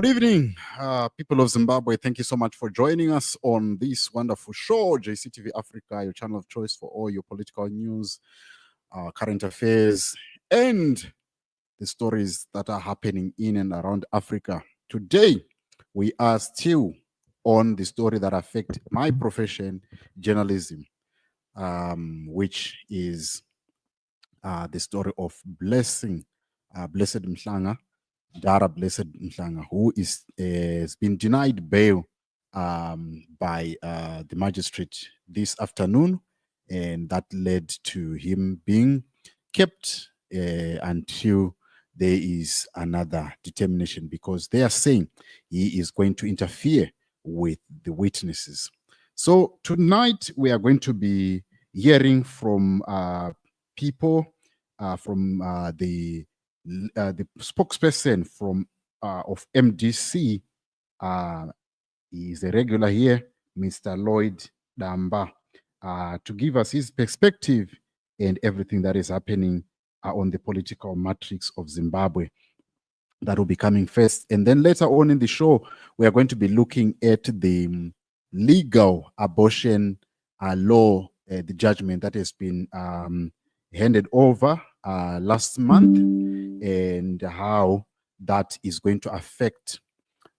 Good evening, people of Zimbabwe. Thank you so much for joining us on this wonderful show, JCTV Africa, your channel of choice for all your political news, current affairs, and the stories that are happening in and around Africa. Today, we are still on the story that affects my profession, journalism, which is the story of Blessed MHLANGA, Dara Blessed MHLANGA, who has been denied bail by the magistrate this afternoon, and that led to him being kept until there is another determination, because they are saying he is going to interfere with the witnesses. So tonight we are going to be hearing from people, from the spokesperson from of MDC. He is a regular here, Mr. Lloyd Damba, to give us his perspective and everything that is happening on the political matrix of Zimbabwe. That will be coming first. And then later on in the show, we are going to be looking at the legal abortion law, the judgment that has been handed over last month, and how that is going to affect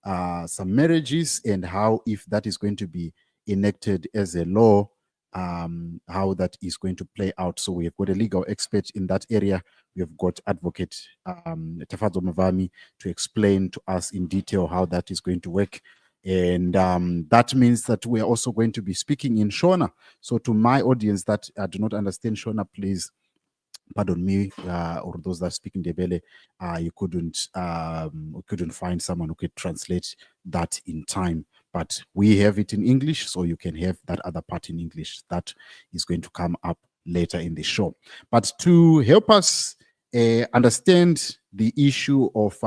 some marriages, and how, if that is going to be enacted as a law, how that is going to play out. So we have got a legal expert in that area. We have got advocate Tafazo Mavami to explain to us in detail how that is going to work. And that means that we are also going to be speaking in Shona. So to my audience that do not understand Shona, please pardon me, or those that speak in Debele, you couldn't find someone who could translate that in time. But we have it in English, so you can have that other part in English. That is going to come up later in the show. But to help us understand the issue of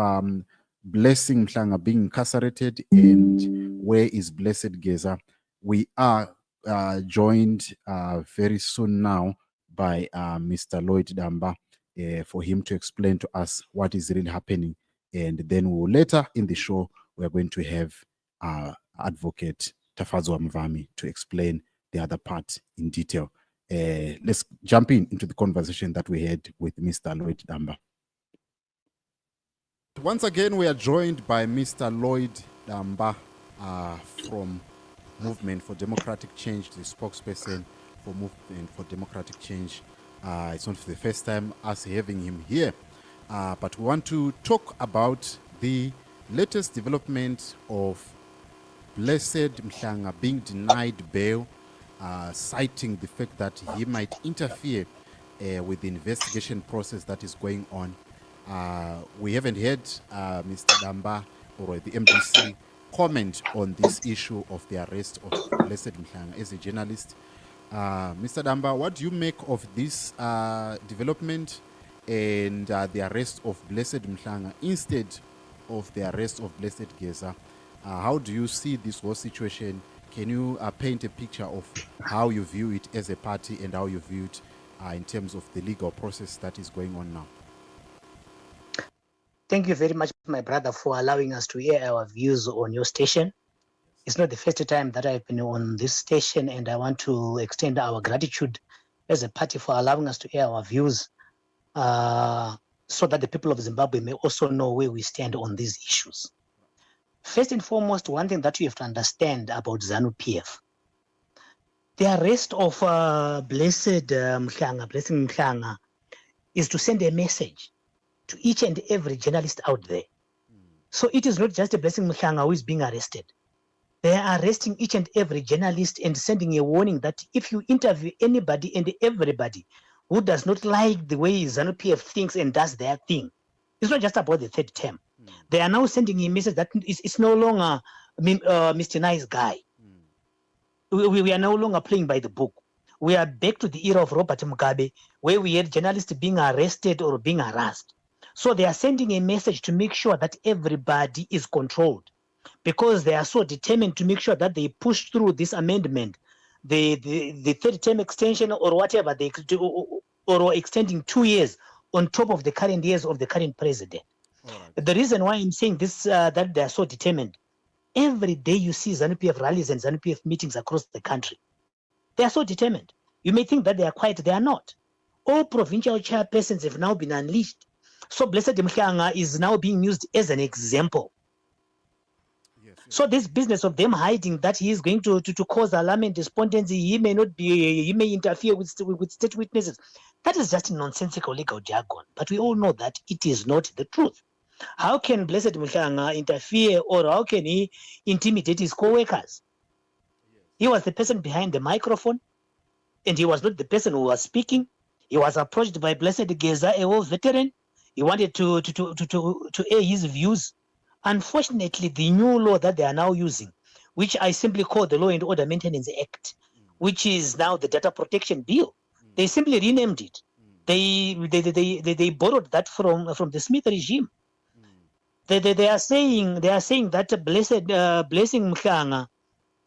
Blessed MHLANGA being incarcerated and where is Blessed Geza, we are joined very soon now by Mr. Lloyd Damba for him to explain to us what is really happening. And then we'll, later in the show, we're going to have advocate Tafazo Mvami to explain the other part in detail. Let's jump into the conversation that we had with Mr. Lloyd Damba. Once again, we are joined by Mr. Lloyd Damba from Movement for Democratic Change, the spokesperson for Movement for Democratic Change. It's not the first time us having him here, but we want to talk about the latest development of Blessed MHLANGA being denied bail, citing the fact that he might interfere with the investigation process that is going on. We haven't heard Mr. Damba or the MDC comment on this issue of the arrest of Blessed MHLANGA as a journalist. Mr. Damba, what do you make of this development and the arrest of Blessed MHLANGA instead of the arrest of Blessed Geza? How do you see this whole situation? Can you paint a picture of how you view it as a party and how you view it in terms of the legal process that is going on now? Thank you very much, my brother, for allowing us to hear our views on your station. It's not the first time that I've been on this station, and I want to extend our gratitude as a party for allowing us to hear our views so that the people of Zimbabwe may also know where we stand on these issues. First and foremost, one thing that you have to understand about ZANU-PF, the arrest of Blessed MHLANGA is to send a message to each and every journalist out there. So it is not just a Blessed MHLANGA who is being arrested. They are arresting each and every journalist and sending a warning that if you interview anybody and everybody who does not like the way ZANU-PF thinks and does their thing, it's not just about the third term. They are now sending a message that it's no longer Mr. Nice Guy. We are no longer playing by the book. We are back to the era of Robert Mugabe, where we had journalists being arrested or being harassed. So they are sending a message to make sure that everybody is controlled, because they are so determined to make sure that they push through this amendment, the third term extension or whatever they do, or extending 2 years on top of the current years of the current president. All right. The reason why I'm saying this, that they are so determined, every day you see ZANU-PF rallies and ZANU-PF meetings across the country. They are so determined. You may think that they are quiet. They are not. All provincial chairpersons have now been unleashed. So Blessed MHLANGA is now being used as an example. Yes, yes. So this business of them hiding that he is going to cause alarm and despondency, he may interfere with state witnesses. That is just nonsensical legal jargon. But we all know that it is not the truth. How can Blessed MHLANGA interfere, or how can he intimidate his co-workers? He was the person behind the microphone, and he was not the person who was speaking. He was approached by Blessed Geza, a war veteran. He wanted to air his views. Unfortunately, the new law that they are now using, which I simply call the Law and Order Maintenance Act, which is now the Data Protection Bill, they simply renamed it. They borrowed that from the Smith regime. They are saying that Blessing MHLANGA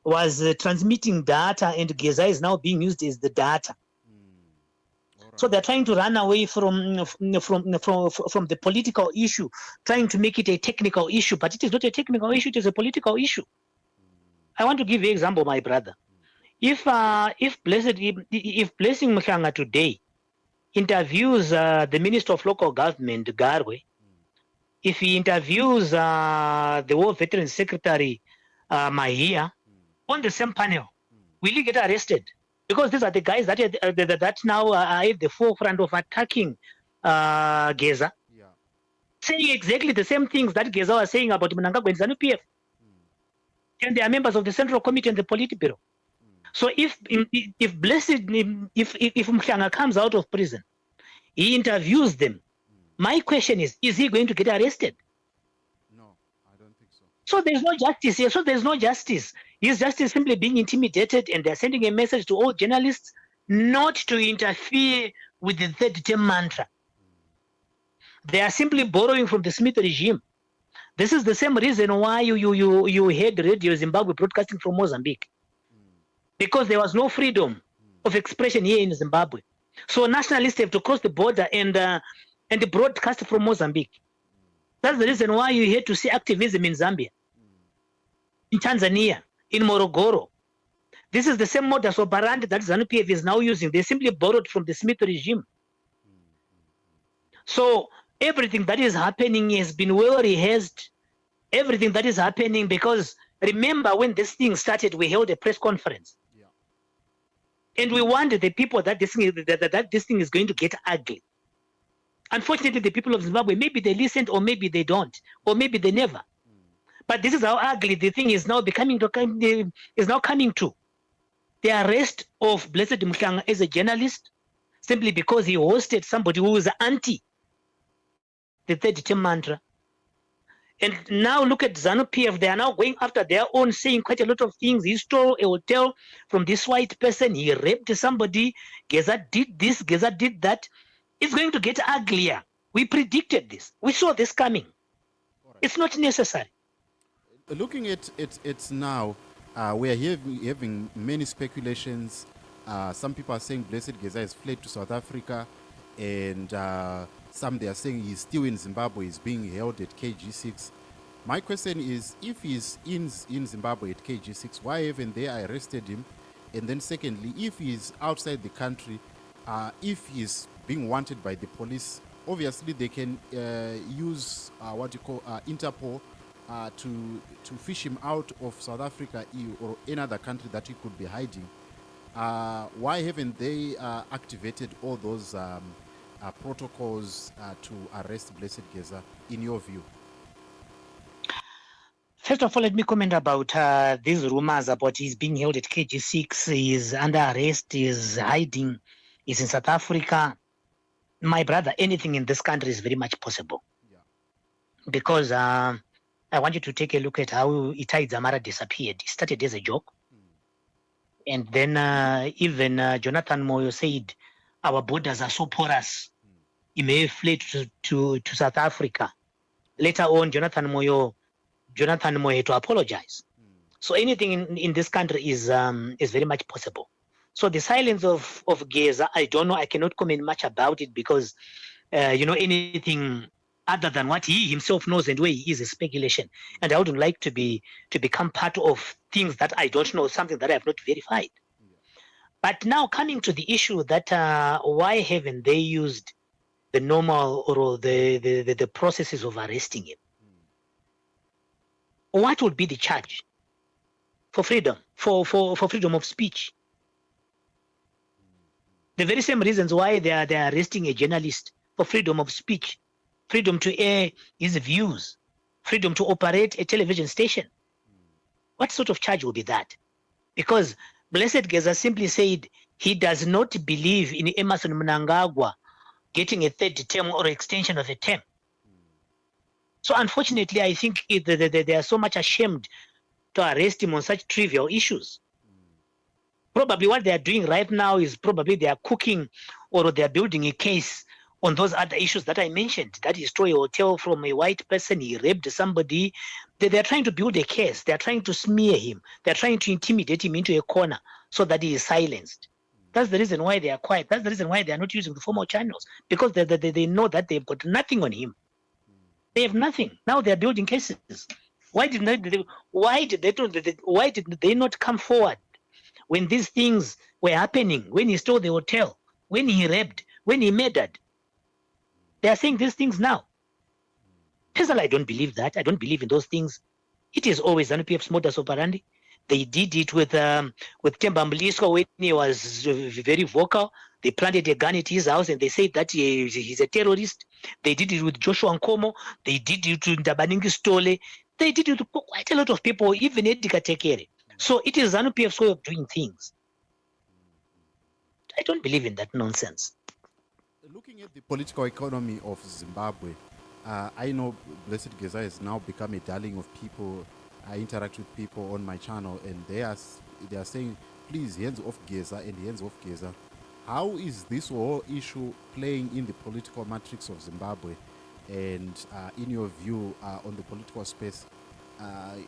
was transmitting data, and Geza is now being used as the data. So they're trying to run away from the political issue, trying to make it a technical issue, but it is not a technical issue; it is a political issue. I want to give you an example, my brother. If Blessing MHLANGA today interviews the Minister of Local Government, Garwe, if he interviews the War Veterans Secretary, Mahia, on the same panel, will he get arrested? Because these are the guys that now are at the forefront of attacking Geza, saying exactly the same things that Geza was saying about Mnangagwa and ZANU-PF. And they are members of the Central Committee and the Politburo. So if MHLANGA comes out of prison, he interviews them. My question is he going to get arrested? No, I don't think so. So there's no justice here. So there's no justice. He's just simply being intimidated, and they're sending a message to all journalists not to interfere with the third term mantra. They are simply borrowing from the Smith regime. This is the same reason why you heard Radio Zimbabwe broadcasting from Mozambique. Because there was no freedom of expression here in Zimbabwe. So nationalists have to cross the border and broadcast from Mozambique. That's the reason why you hear to see activism in Zambia, in Tanzania, in Morogoro. This is the same modus operandi that ZANU-PF is now using. They simply borrowed from the Smith regime. So everything that is happening has been well rehearsed. Everything that is happening, because remember when this thing started, we held a press conference. And we warned the people that this thing is going to get ugly. Unfortunately, the people of Zimbabwe, maybe they listened, or maybe they don't, or maybe they never. But this is how ugly the thing is now coming to. The arrest of Blessed MHLANGA as a journalist, simply because he hosted somebody who was anti the third term mantra. And now look at ZANU-PF. They are now going after their own, saying quite a lot of things. He stole a hotel from this white person. He raped somebody. Geza did this. Geza did that. It's going to get uglier. We predicted this. We saw this coming. Right. It's not necessary. Looking at it now, we are having many speculations. Some people are saying Blessed Geza has fled to South Africa, and some they are saying he's still in Zimbabwe, he's being held at KG6. My question is, if he's in Zimbabwe at KG6, why haven't they arrested him? And then secondly, if he's outside the country, if he's being wanted by the police, obviously they can use Interpol to fish him out of South Africa or any other country that he could be hiding. Why haven't they activated all those protocols to arrest Blessed Geza, in your view? First of all, let me comment about these rumors about he's being held at KG6, he's under arrest, he's hiding, he's in South Africa. My brother, anything in this country is very much possible. Yeah. Because I want you to take a look at how Itai Dzamara disappeared. He started as a joke. And then even Jonathan Moyo said, our borders are so porous. He may have fled to South Africa. Later on, Jonathan Moyo had to apologize. So anything in this country is very much possible. So the silence of Geza, I don't know. I cannot comment much about it because, anything other than what he himself knows and where he is speculation. And I wouldn't like to become part of things that I don't know, something that I have not verified. But now coming to the issue that why haven't they used the normal or the processes of arresting him? What would be the charge for freedom, for freedom of speech? The very same reasons why they are arresting a journalist for freedom of speech, freedom to air his views, freedom to operate a television station. What sort of charge will be that? Because Blessed Geza simply said he does not believe in Emmerson Mnangagwa getting a third term or extension of a term. So unfortunately, I think they are so much ashamed to arrest him on such trivial issues. Probably what they are doing right now is probably they are cooking or they are building a case on those other issues that I mentioned. That he stole a hotel from a white person, he raped somebody. They are trying to build a case. They are trying to smear him. They are trying to intimidate him into a corner so that he is silenced. That's the reason why they are quiet. That's the reason why they are not using the formal channels, because they know that they've got nothing on him. They have nothing. Now they are building cases. Why did they not come forward when these things were happening, when he stole the hotel, when he raped, when he murdered? They are saying these things now. Personally, I don't believe that. I don't believe in those things. It is always ZANU-PF's modus operandi. They did it with Themba Mlisko when he was very vocal. They planted a gun at his house and they said that he's a terrorist. They did it with Joshua Nkomo. They did it with Ndabaningi Stole. They did it with quite a lot of people, even Edgar Tekere. So it is ZANU-PF's way of doing things. I don't believe in that nonsense. Looking at the political economy of Zimbabwe, I know Blessed Geza has now become a darling of people. I interact with people on my channel and they are saying, please, hands off Geza and hands off Geza. How is this whole issue playing in the political matrix of Zimbabwe? And in your view on the political space,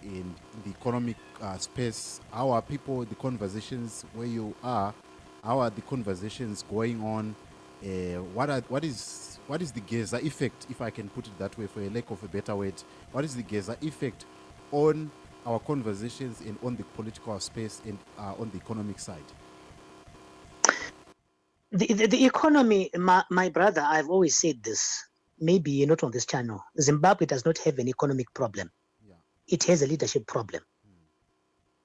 in the economic space, how are people, the conversations where you are, how are the conversations going on? What is the Geza effect, if I can put it that way, for a lack of a better word? What is the Geza effect on our conversations and on the political space and on the economic side? The economy, my brother, I've always said this, maybe you're not on this channel. Zimbabwe does not have an economic problem. Yeah. It has a leadership problem.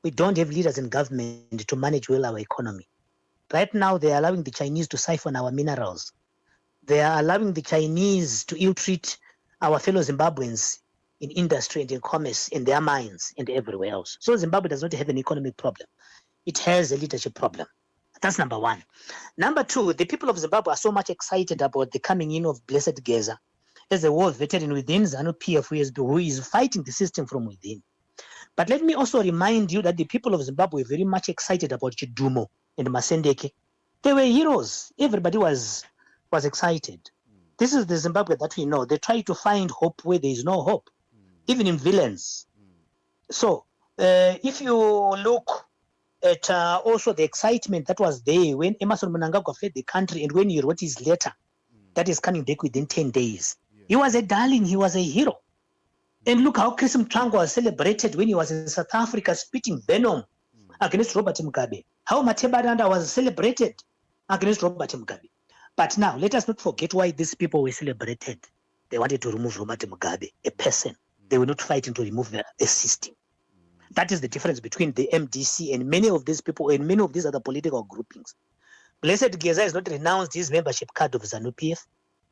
We don't have leaders in government to manage well our economy. Right now, they are allowing the Chinese to siphon our minerals. They are allowing the Chinese to ill-treat our fellow Zimbabweans in industry and in commerce, in their mines and everywhere else. So Zimbabwe does not have an economic problem. It has a leadership problem. That's number one. Number two, the people of Zimbabwe are so much excited about the coming in of Blessed Geza as a war veteran within ZANU-PF, who is fighting the system from within. But let me also remind you that the people of Zimbabwe were very much excited about Chidumo and Masendeke. They were heroes. Everybody was excited. This is the Zimbabwe that we know. They try to find hope where there is no hope, even in villains. So if you look at also the excitement that was there when Emmerson Mnangagwa fled the country and when he wrote his letter that is coming back within 10 days, he was a darling, he was a hero. And look how Chris Mtwanga was celebrated when he was in South Africa spitting venom against Robert Mugabe. How Matebadanda was celebrated against Robert Mugabe. But now, let us not forget why these people were celebrated. They wanted to remove Robert Mugabe, a person. They were not fighting to remove the system. That is the difference between the MDC and many of these people and many of these other political groupings. Blessed Geza has not renounced his membership card of ZANU-PF.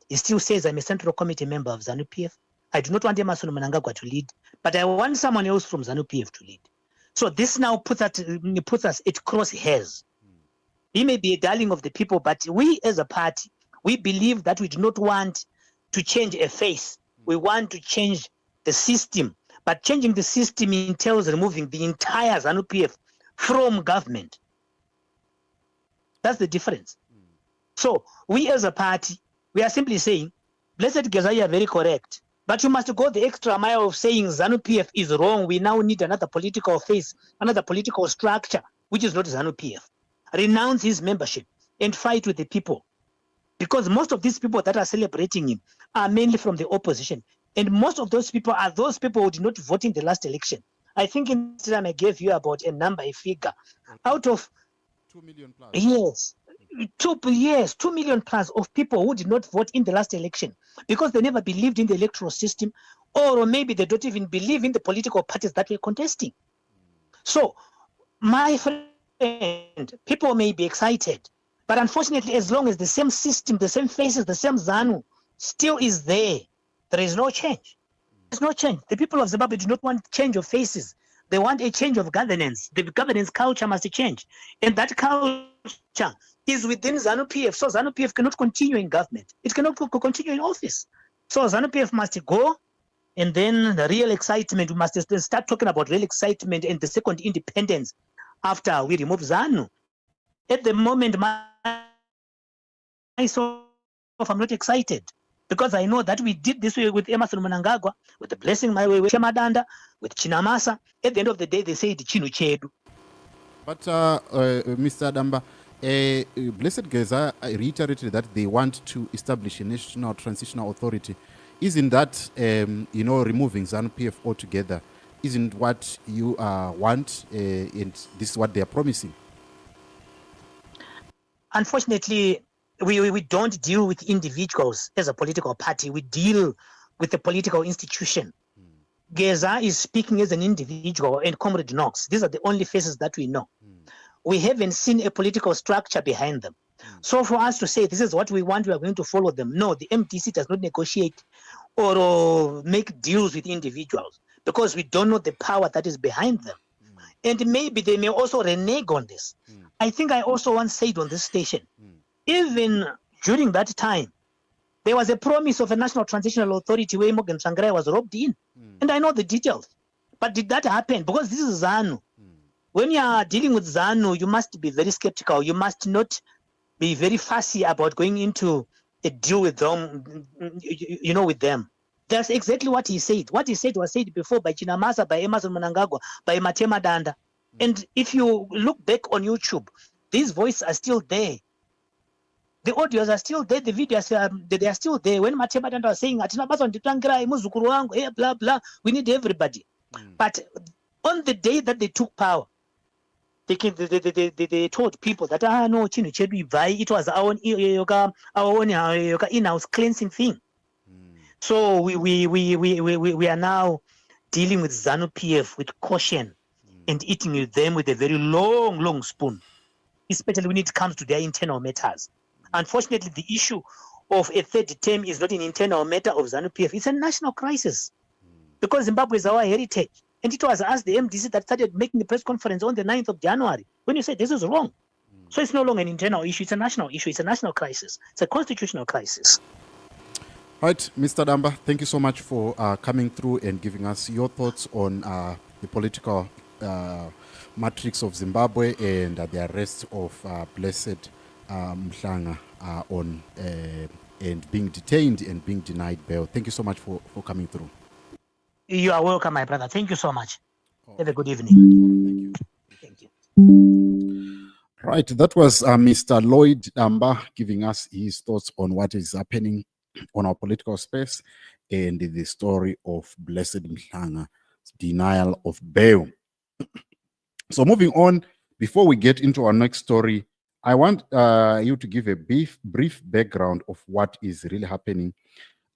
He still says, I'm a Central Committee member of ZANU-PF. I do not want Emmerson Mnangagwa to lead, but I want someone else from ZANU-PF to lead. So this now puts us at crosshairs. He may be a darling of the people, but we as a party, we believe that we do not want to change a face. We want to change the system. But changing the system entails removing the entire ZANU-PF from government. That's the difference. So we as a party, we are simply saying, Blessed Geza, you are very correct. But you must go the extra mile of saying ZANU-PF is wrong. We now need another political face, another political structure, which is not ZANU-PF. Renounce his membership and fight with the people. Because most of these people that are celebrating him, are mainly from the opposition. And most of those people are those people who did not vote in the last election. I think in this time I gave you about a number, a figure. Out of 2 million plus. Yes, 2 million plus of people who did not vote in the last election because they never believed in the electoral system, or maybe they don't even believe in the political parties that were contesting. So, my friend, people may be excited, but unfortunately, as long as the same system, the same faces, the same ZANU still is there, there is no change. There's no change. The people of Zimbabwe do not want change of faces. They want a change of governance. The governance culture must change. And that culture is within ZANU-PF. So ZANU-PF cannot continue in government. It cannot continue in office. So ZANU-PF must go, and then the real excitement, we must start talking about real excitement and the second independence after we remove ZANU. At the moment, myself, I'm not excited, because I know that we did this way with Emerson Mnangagwa, with the blessing my way with Shemadanda, with Chinamasa. At the end of the day, they say the Chinu Chedu. But Mr. Damba, Blessed Geza reiterated that they want to establish a national transitional authority. Isn't that, removing ZANU-PF altogether, isn't what you want, and this is what they are promising? Unfortunately, we don't deal with individuals as a political party. We deal with the political institution. Geza is speaking as an individual, and Comrade Knox. These are the only faces that we know. We haven't seen a political structure behind them. So for us to say this is what we want, we are going to follow them. No, the MDC does not negotiate or make deals with individuals, because we don't know the power that is behind them. And maybe they may also renege on this. I think I also once said on this station, even during that time, there was a promise of a national transitional authority where Morgan Tsvangirai was roped in. And I know the details. But did that happen? Because this is ZANU. When you are dealing with ZANU, you must be very skeptical. You must not be very fussy about going into a deal with them, with them. That's exactly what he said. What he said was said before by Chinamasa, by Emerson Mnangagwa, by Matema Danda. And if you look back on YouTube, these voices are still there. The audios are still there. The videos they are still there. When Matema Danda was saying, blah, blah, we need everybody. But on the day that they took power, they told people that no, Chinu Chedu Ivai, it was our own in-house cleansing thing. So we are now dealing with ZANU-PF with caution and eating with them with a very long spoon, especially when it comes to their internal matters. Unfortunately, the issue of a third term is not an internal matter of ZANU-PF. It's a national crisis, because Zimbabwe is our heritage. And it was us, the MDC, that started making the press conference on the 9th of January when you said this is wrong. So it's no longer an internal issue. It's a national issue. It's a national crisis. It's a constitutional crisis. Right, Mr. Damba, thank you so much for coming through and giving us your thoughts on the political matrix of Zimbabwe and the arrest of Blessed MHLANGA and being detained and being denied bail. Thank you so much for coming through. You are welcome, my brother. Thank you so much. Have a good evening. Thank you. Right, that was Mr. Lloyd Damba giving us his thoughts on what is happening on our political space and the story of Blessed MHLANGA's denial of bail. So moving on, before we get into our next story, I want you to give a brief background of what is really happening.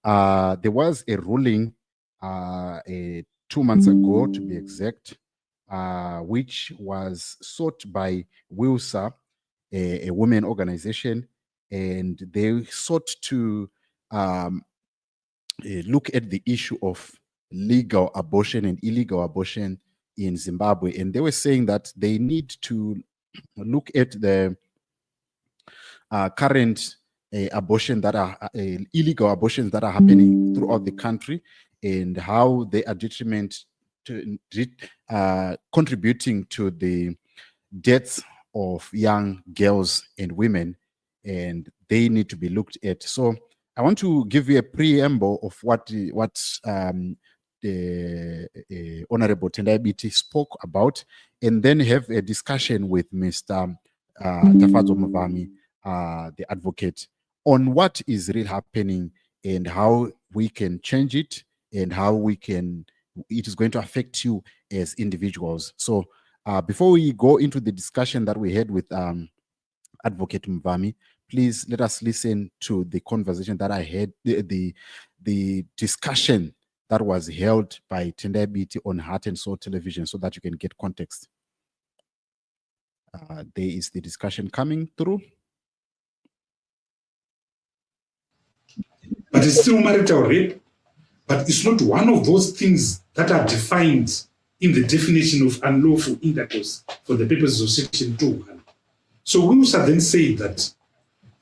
There was a ruling 2 months ago, to be exact, which was sought by WILSA, a women organization, and they sought to look at the issue of legal abortion and illegal abortion in Zimbabwe. And they were saying that they need to look at the current abortion that are illegal abortions that are happening throughout the country, and how they are contributing to the deaths of young girls and women, and they need to be looked at. So I want to give you a preamble of what the Honorable Tendai Biti spoke about, and then have a discussion with Mr. Tafadzo Mavami, the advocate, on what is really happening and how we can change it, and how it is going to affect you as individuals. So before we go into the discussion that we had with Advocate Mvami, please let us listen to the conversation that I had, the discussion that was held by Tendai Biti on Heart and Soul Television, so that you can get context. There is the discussion coming through. But it's still marital rape, but it's not one of those things that are defined in the definition of unlawful intercourse for the purposes of Section 2. So we also then say that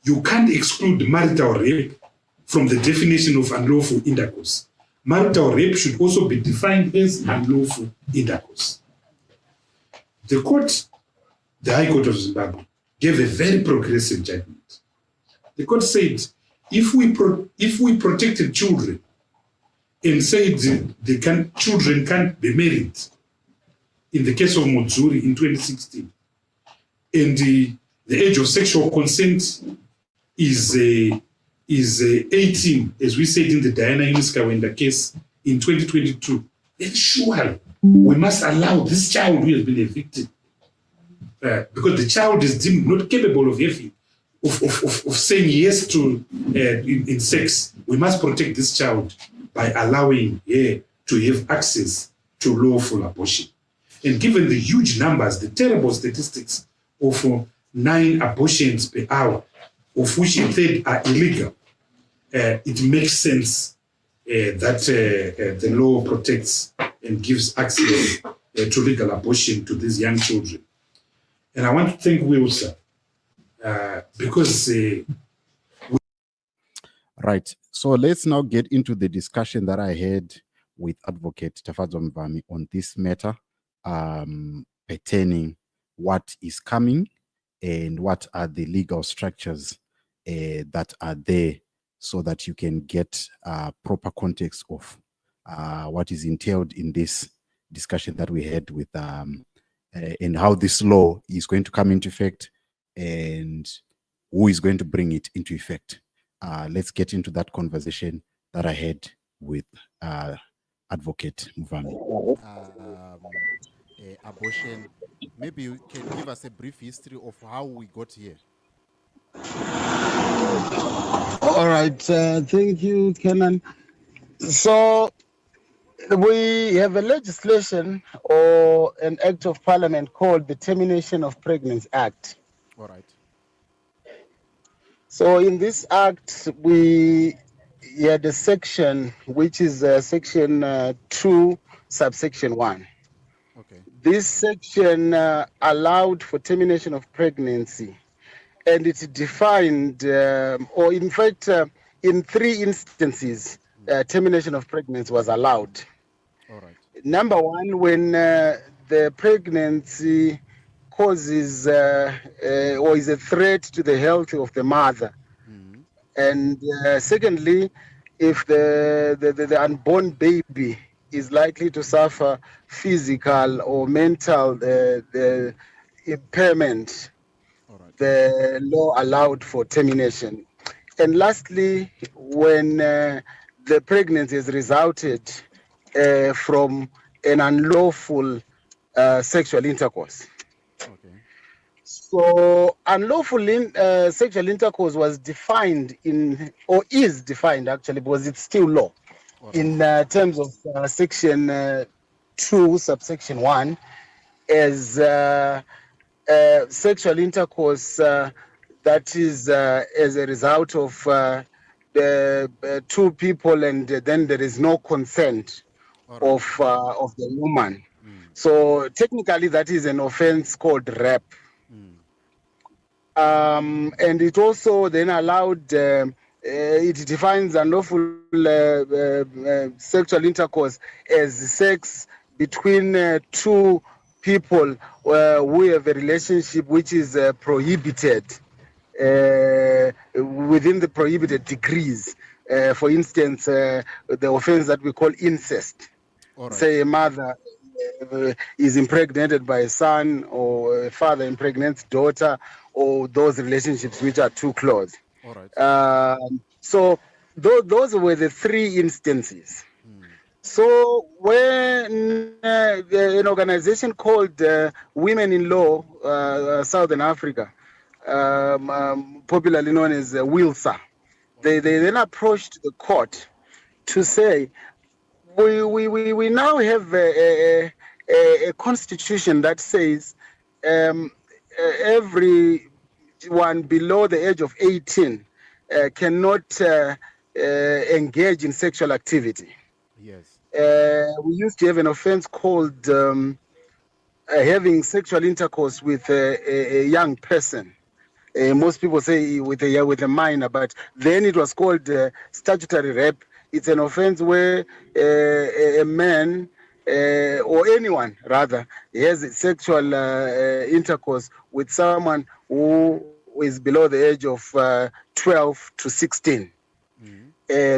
you can't exclude marital rape from the definition of unlawful intercourse. Marital rape should also be defined as unlawful intercourse. The High Court of Zimbabwe, gave a very progressive judgment. The court said, if we protected children and said children can't be married, in the case of Modzuri in 2016, and the age of sexual consent is 18, as we said in the Diana Iniskawenda case in 2022, then surely we must allow this child who has been evicted, because the child is deemed not capable of saying yes to in sex. We must protect this child by allowing her to have access to lawful abortion. And given the huge numbers, the terrible statistics of 9 abortions per hour, of which a third are illegal, it makes sense that the law protects and gives access to legal abortion to these young children. And I want to thank Wilson because... Right. So let's now get into the discussion that I had with Advocate Tafadzo Mvami on this matter, pertaining what is coming and what are the legal structures that are there, so that you can get proper context of what is entailed in this discussion that we had with and how this law is going to come into effect and who is going to bring it into effect. Let's get into that conversation that I had with Advocate Mvami. Abortion, maybe you can give us a brief history of how we got here. All right, thank you, Kenan. So we have a legislation or an act of parliament called the Termination of Pregnancy Act. All right. So in this act, we had a section which is section 2, subsection 1. Okay. This section allowed for termination of pregnancy, and it defined, or in fact, in 3 instances, termination of pregnancy was allowed. All right. Number 1, when the pregnancy causes or is a threat to the health of the mother. Mm-hmm. And secondly, if the unborn baby is likely to suffer physical or mental impairment, right, the law allowed for termination. And lastly, when the pregnancy has resulted from an unlawful sexual intercourse. Okay. So unlawful sexual intercourse was defined in, or is defined actually, because it's still law, in terms of section 2, subsection 1, as sexual intercourse that is as a result of the 2 people, and then there is no consent of the woman. So technically that is an offense called rape. And it also then allowed, it defines unlawful sexual intercourse as sex between 2 people who have a relationship which is prohibited within the prohibited degrees. For instance, the offense that we call incest. Right. Say a mother is impregnated by a son, or a father impregnates daughter, or those relationships which are too close. All right. So those were the three instances. So when an organization called Women in Law, Southern Africa, popularly known as WILSA, they then approached the court to say, we now have a constitution that says everyone below the age of 18 cannot engage in sexual activity. Yes. We used to have an offense called having sexual intercourse with a young person. Most people say with a minor, but then it was called statutory rape. It's an offense where a man or anyone rather has sexual intercourse with someone who is below the age of 12 to 16.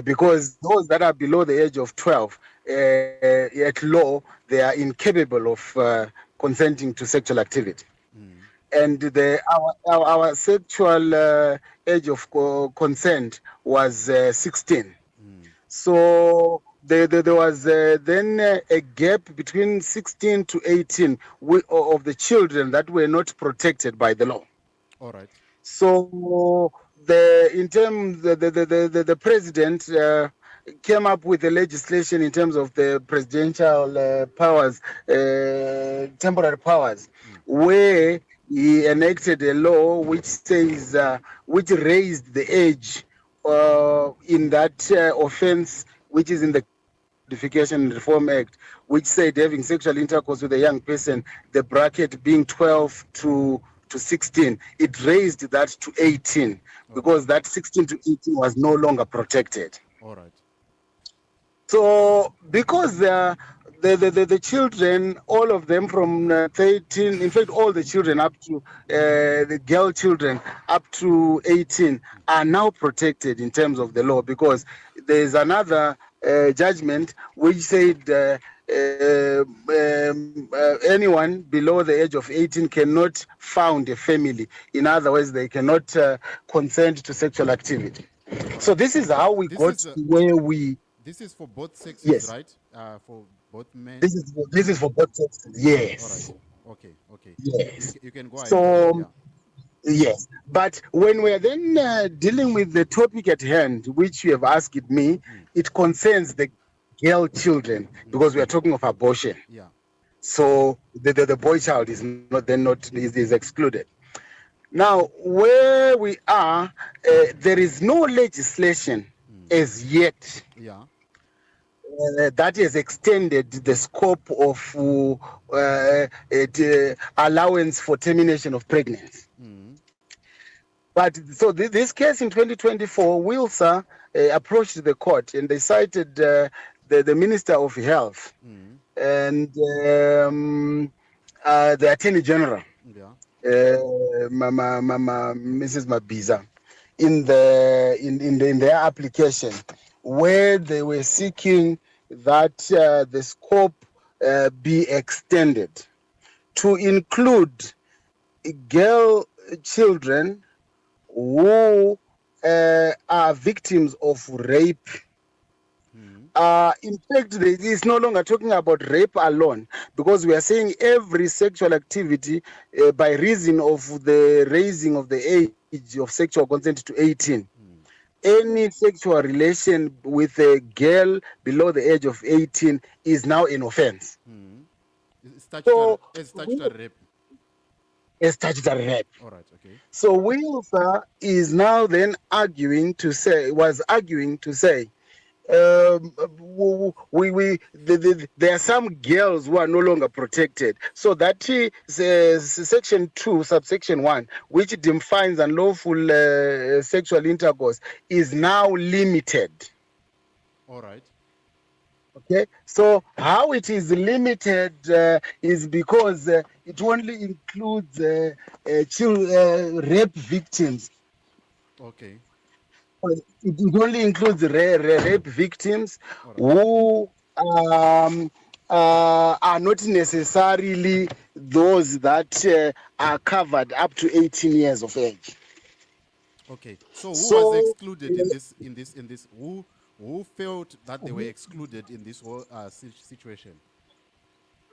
Because those that are below the age of 12, at law, they are incapable of consenting to sexual activity. And our sexual age of consent was 16. So there was then a gap between 16 to 18 of the children that were not protected by the law. All right. So the president came up with the legislation in terms of the presidential powers, temporary powers, where he enacted a law which says, which raised the age in that offense, which is in the Codification and Reform Act, which said having sexual intercourse with a young person, the bracket being 12 to 16, it raised that to 18 because that 16 to 18 was no longer protected. All right. So because the children, all of them from 13, in fact, all the children up to the girl children up to 18 are now protected in terms of the law, because there's another judgment which said anyone below the age of 18 cannot found a family. In other words, they cannot consent to sexual activity. So this is how we got to where we... This is for both sexes, yes, right? For both men? This is for both sexes, yes. All right. Okay. Yes. You can go ahead. So, yes. But when we're then dealing with the topic at hand, which you have asked me, it concerns the girl children, because we are talking of abortion. Yeah. So the boy child is is excluded. Now, where we are, there is no legislation as yet that has extended the scope of allowance for termination of pregnancy. But so this case in 2024, WILSA approached the court and they cited the Minister of Health and the Attorney General, Mrs. Mabiza, in their application, where they were seeking that the scope be extended to include girl children who are victims of rape. In fact, it is no longer talking about rape alone, because we are saying every sexual activity by reason of the raising of the age of sexual consent to 18. Any sexual relation with a girl below the age of 18 is now an offense. Statutory rape. A statutory rape. All right, okay. So WILSA is now then arguing to say, there are some girls who are no longer protected. So that section 2, subsection 1, which defines unlawful sexual intercourse, is now limited. All right. Okay, so how it is limited is because it only includes rape victims. Okay. It only includes rape victims who are not necessarily those that are covered up to 18 years of age. Okay. So who was So, excluded in this? Who felt that they were excluded in this whole situation?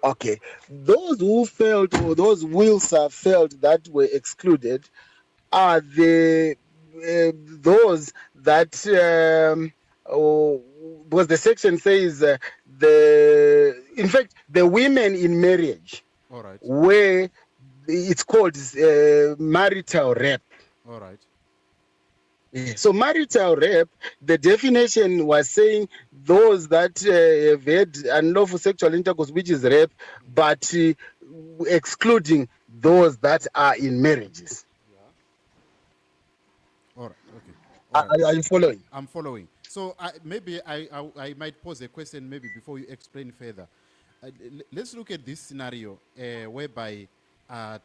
okay, those who felt, or those Wilsa felt that were excluded, are those that because the section says in fact the women in marriage, All right. where it's called marital rape. All right. So marital rape, the definition was saying those that have had unlawful sexual intercourse, which is rape, but excluding those that are in marriages. All right. Okay. All right. Are you following? I'm following. So maybe I might pose a question maybe before you explain further. Let's look at this scenario whereby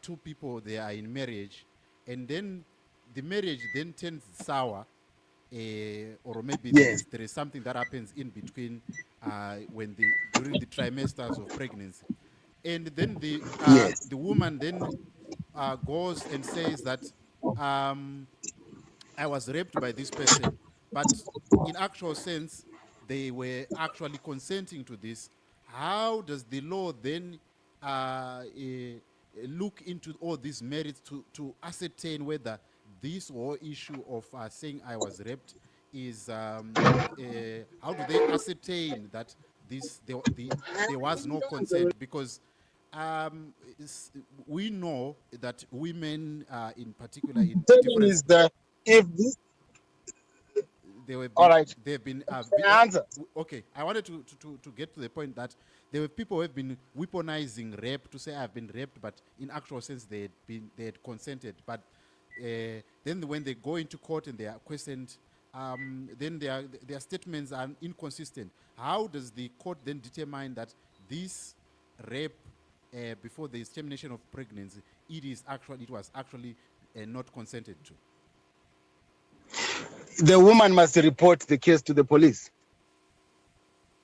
two people, they are in marriage, and then the marriage then turns sour, or maybe Yes. there is something that happens in between when during the trimesters of pregnancy, and then Yes. the woman then goes and says that I was raped by this person, but in actual sense, they were actually consenting to this. How does the law then look into all these merits to ascertain whether this whole issue of saying I was raped is, how do they ascertain that there was no consent? Because we know that women, in particular, in Telling different, is that if this, they were all right, they've been answer. okay. I wanted to get to the point that there were people who have been weaponizing rape to say I've been raped, but in actual sense they had consented. But then when they go into court and they are questioned, then their statements are inconsistent. How does the court then determine that this rape before the termination of pregnancy it was actually not consented to? The woman must report the case to the police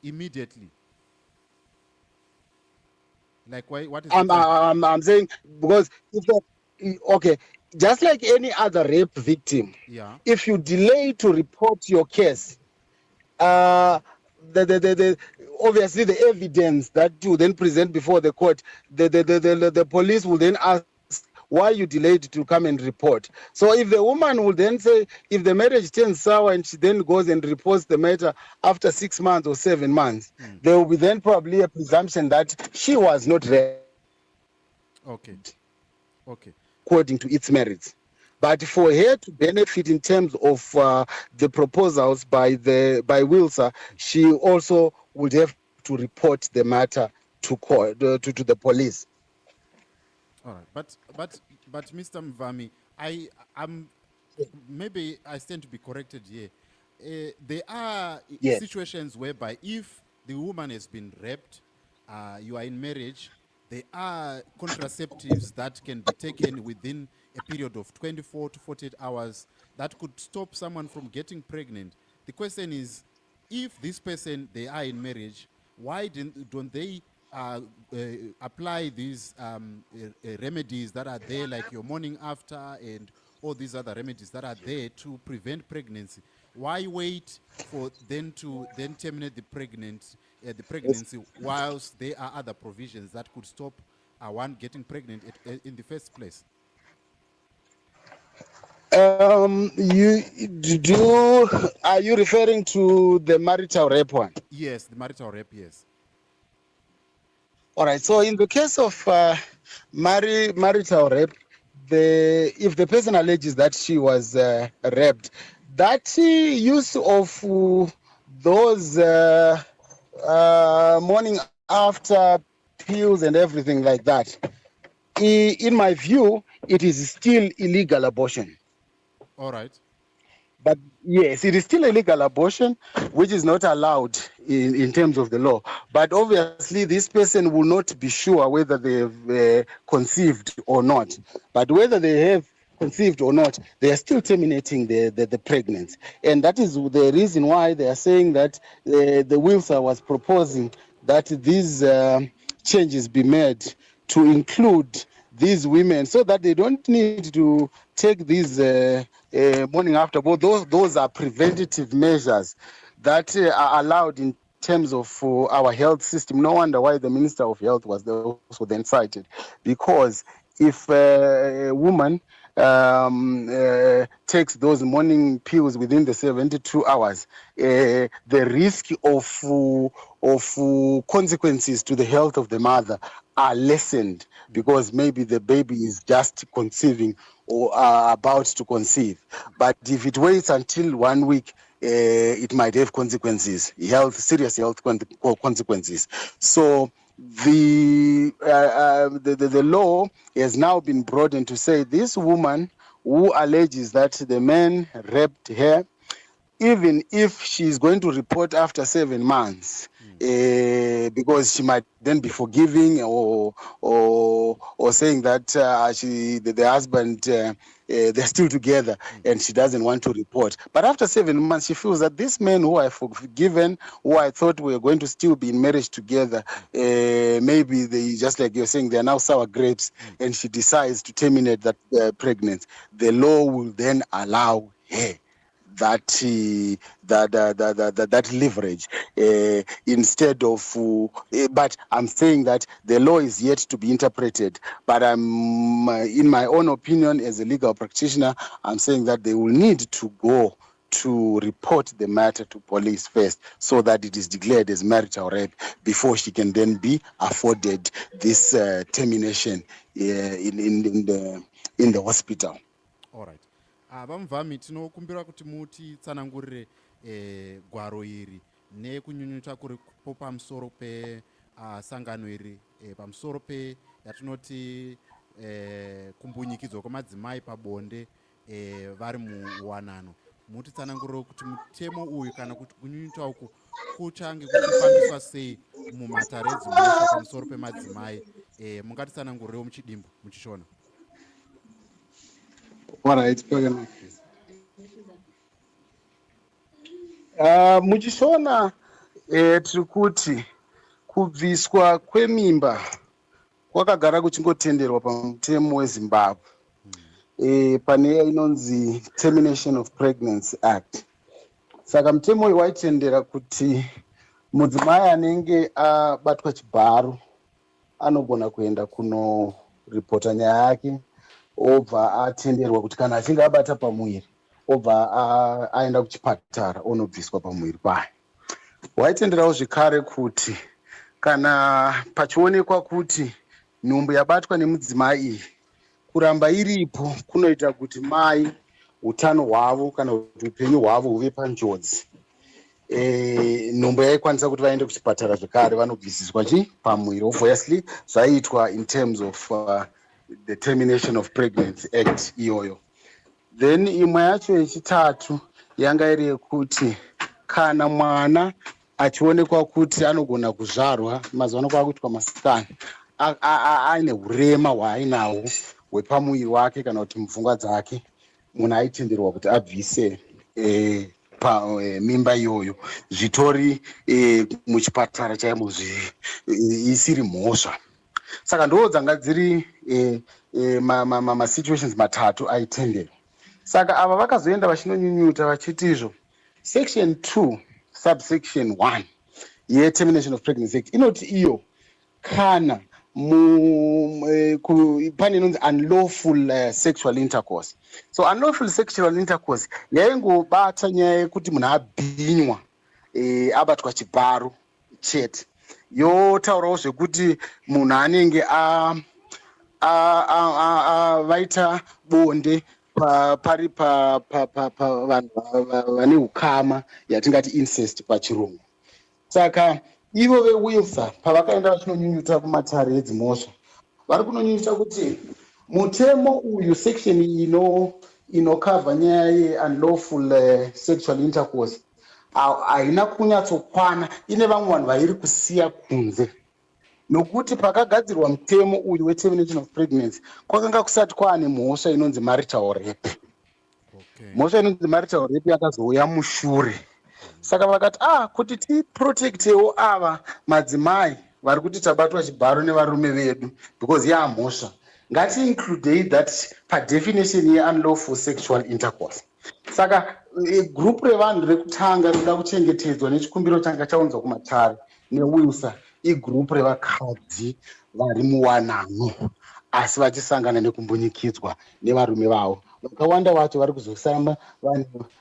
Immediately. Like why? What is I'm saying, because okay, just like any other rape victim, yeah. if you delay to report your case, the obviously the evidence that you then present before the court, the police will then ask why you delayed to come and report. So if the woman will then say, if the marriage turns sour and she then goes and reports the matter after 6 months or 7 months, there will be then probably a presumption that she was not raped. Okay. According to its merits. But for her to benefit in terms of the proposals by Wilsa, she also would have to report the matter to court, to the police. All right, but Mr. Mvami, I'm maybe I stand to be corrected here. There are situations whereby if the woman has been raped, you are in marriage, there are contraceptives that can be taken within a period of 24 to 48 hours that could stop someone from getting pregnant. The question is, if this person, they are in marriage, why don't they apply these remedies that are there, like your morning after and all these other remedies that are there to prevent pregnancy? Why wait for them to then terminate the pregnancy whilst there are other provisions that could stop one getting pregnant in the first place? Are you referring to the marital rape one? Yes, the marital rape, yes. All right. So in the case of marital rape, if the person alleges that she was raped, that use of those morning after pills and everything like that, in my view, it is still illegal abortion. All right. But yes, it is still illegal abortion, which is not allowed in terms of the law. But obviously, this person will not be sure whether they've conceived or not. But whether they have conceived or not, they are still terminating the pregnancy. And that is the reason why they are saying that the Wilsa was proposing that these changes be made to include these women so that they don't need to take these morning after, but those are preventative measures that are allowed in terms of our health system. No wonder why the Minister of Health was also then cited, because if a woman takes those morning pills within the 72 hours, the risk of consequences to the health of the mother are lessened, because maybe the baby is just conceiving or about to conceive. But if it waits until 1 week, it might have consequences, serious health consequences. So the law has now been broadened to say this woman who alleges that the man raped her, even if she's going to report after 7 months, because she might then be forgiving or saying that the husband they're still together and she doesn't want to report. But after 7 months, she feels that this man who I forgiven, who I thought we were going to still be in marriage together, maybe they, just like you're saying, they are now sour grapes, and she decides to terminate that pregnancy. The law will then allow her that leverage instead of but I'm saying that the law is yet to be interpreted, but I'm in my own opinion as a legal practitioner, I'm saying that they will need to go to report the matter to police first, so that it is declared as marital rape before she can then be afforded this termination in the hospital. All right. Vamvami tinokumbira kuti mutitsanangurire gwaro iri nekunyunyuta kuripo pamusoro pe sangano iri pamusoro pe yatinoti kumbunyikidzwa kwemadzimai pabonde vari muwanano. Mutitsanangurire kuti mutemo uyu kana kuti kunyunyuta uku kuchange kuchifambiswa sei mumatare edzimhosva pamusoro pemadzimai. Mungatitsanangurirewo muchidimbu muchishona. Alright, muchishona tiri kuti kubviswa kwemimba kwakagara kuchingotenderwa pamutemo weZimbabwe pane inonzi Termination of Pregnancy Act. Saka mutemo uyu waitendera kuti mudzimai anenge abatwa chibharo anogona kuenda kunoripota nyaya yake, obva atenderwa kuti kana achinge abata pamuviri obva aenda kuchipatara onobviswa pamuviri kwayo. Waitenderawo zvekare kuti kana pachionekwa kuti nhumbu yabatwa nemudzimai iyi kuramba iripo kunoita kuti mai utano hwavo kana kuti upenyu hwavo huve panjodzi, nhumbu yaikwanisa kuti vaende kuchipatara zvekare vanobvisiswa pamuviri. Obviously zvaiitwa in terms of the Termination of Pregnancy Act iyoyo. Then imwe yacho yechitatu yanga iri yekuti kana mwana achionekwa kuti anogona kuzvarwa, mazuva ano kwakuitwa masikani, aine hurema hwaainahwo hwepamuviri wake kana kuti mupfungwa dzake, munhu aitenderwa kuti abvise mimba iyoyo zvitori muchipatara chaimo, isiri mhosva. Saka ndo dzanga dziri situations matatu aitenderwa. Saka ava vakazoenda vachinonyunyuta vachitizvo section 2 subsection 1 ye-Termination of Pregnancy Act inoti iyo kana pane inonzi unlawful sexual intercourse. So unlawful sexual intercourse yaingobata nyaya yekuti munhu abhinywa abatwa chibharo chete, yotaurawo zvekuti munhu anenge vaita bonde pari vanhu vane ukama yatingati incest pachirungu. Saka ivo veWilsa pavakaenda vachinonyunyuta kumatare edzimhosva vari kunonyunyuta kuti mutemo uyu section inokavha nyaya ye-unlawful sexual intercourse haina kunyatsokwana, ine vamwe vanhu vairi kusiya kunze, nokuti pakagadzirwa mutemo uyu we-Termination of Pregnancy kwakanga kusati kwaane mhosva inonzi marital rape. Mhosva inonzi marital rape yakazouya mushure. Saka vakati kuti tiprotectewo ava madzimai vari kuti tabatwa chibharo nevarume vedu because yaamhosva, ngati-include that pa-definition ye-unlawful sexual intercourse. Saka group revanhu rekutanga rinoda kuchengetedzwa nechikumbiro changa chaunzwa kumatare neWilsa igroup revakadzi vari muwanano asi vachisangana nekumbunyikidzwa nevarume vavo. Vakawanda vacho vari kuzosara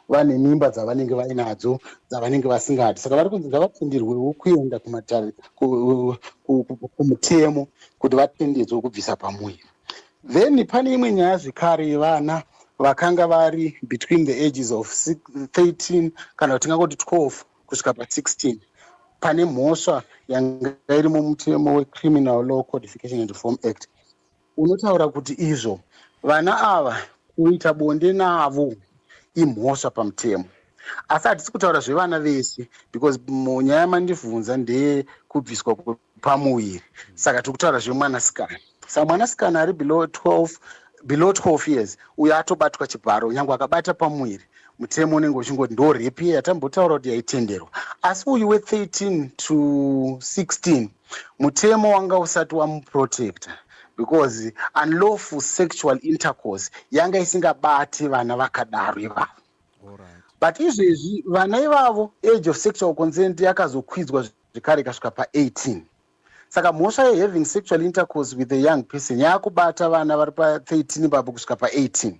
vane mimba dzavanenge vainadzo dzavanenge vasingadi. Saka vari kunzi ngavatenderwewo kuenda kumatare kumutemo kuti vatendedzwe kubvisa pamuviri. Then pane imwe nyaya zvekare yevana vakanga vari between the ages of 13 kana kuti tingangoti 12 kusvika pa16. Pane mhosva yanga irimo mutemo weCriminal Law Codification and Reform Act unotaura kuti izvo vana ava kuita bonde navo imhosva pamutemo. Asi hatisi kutaura zvevana vese because munyaya yamandibvunza ndeye kubviswa pamuviri. Saka tiri kutaura zvemwanasikana. Saka mwanasikana ari below 12 years uyo atobatwa chibharo nyange akabata pamuviri mutemo unenge uchingoti ndo repi yatambotaura kuti yaitenderwa. Asi uyu we13 to 16 mutemo wanga usati wamuprotecta because unlawful sexual intercourse yanga isingabati vana vakadaro ivavo. But izvezvi vana ivavo age of sexual consent yakazokwidzwa zvekare ikasvika pa18. Saka mhosva ye-having sexual intercourse with a young person yakubata vana vari pa13 ipapo kusvika pa18.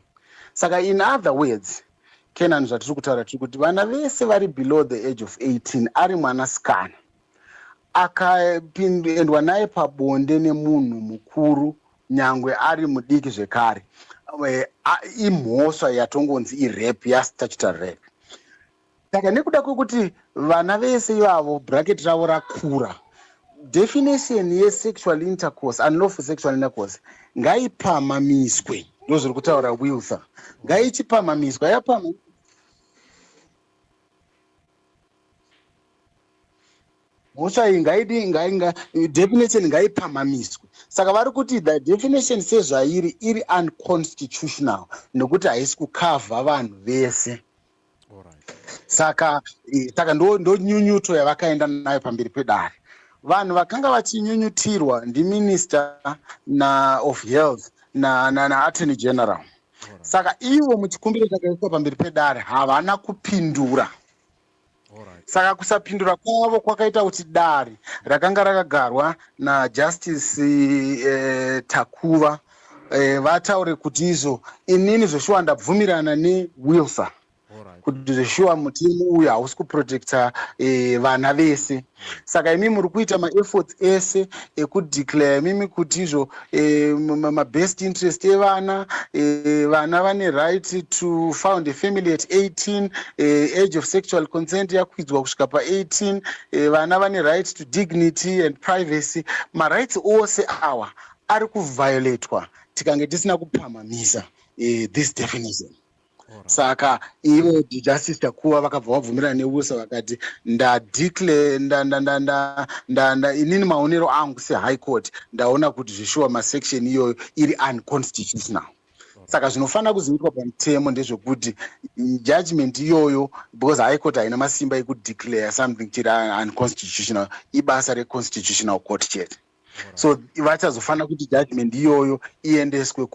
Saka in other words, Kenan zvatiri kutaura tiri kuti vana vese vari below the age of 18 ari mwanasikana akapindwa naye pabonde nemunhu mukuru nyangwe ari mudiki zvekare, imhosva yatongonzi irape yastatutory rape. Saka nekuda kwekuti vana vese ivavo bracket ravo rakura, definition ye-sexual intercourse, unlawful sexual intercourse, ngaipamamiswe. Ndo zviri kutaura Wilsa. Ngaichipamamiswa, yapama mhosva iyi definition ngaipamamiswe. Saka vari kuti the definition sezvairi iri unconstitutional nekuti haisi kukavha vanhu vese. Saka ndo nyunyuto yavakaenda nayo pamberi pedare. Vanhu vakanga vachinyunyutirwa ndiminister of health na attorney general. Saka ivo muchikumbiro chakaiswa pamberi pedare havana kupindura. Saka kusapindura kwavo kwakaita kuti dare rakanga rakagarwa naJustice Takuva vataure kuti izvo inini zveshuwa ndabvumirana neWilsa kuti zveshuwa mutemo uyu hausi kuprotecta vana vese. Saka imi muri kuita maefforts ese ekudeclare mimi kuti izvo mabest interest evana, vana vane right to found a family at 18, age of sexual consent yakwidzwa kusvika pa18, vana vane right to dignity and privacy. Marights ose awa ari kuviolatwa tikange tisina kupamhamisa this definition. Saka ivo Justice Takuva vakabva vabvumirana neWilsa vakati ndadeclare inini maonero angu seHigh Court ndaona kuti zvishuwa masection iyoyo iri unconstitutional. Saka zvinofanira kuzivikanwa pamutemo ndezvekuti judgment iyoyo, because High Court haina masimba ekudeclare something chiri unconstitutional, ibasa reconstitutional court chete. So vachazofanira kuti judgment iyoyo iendeswe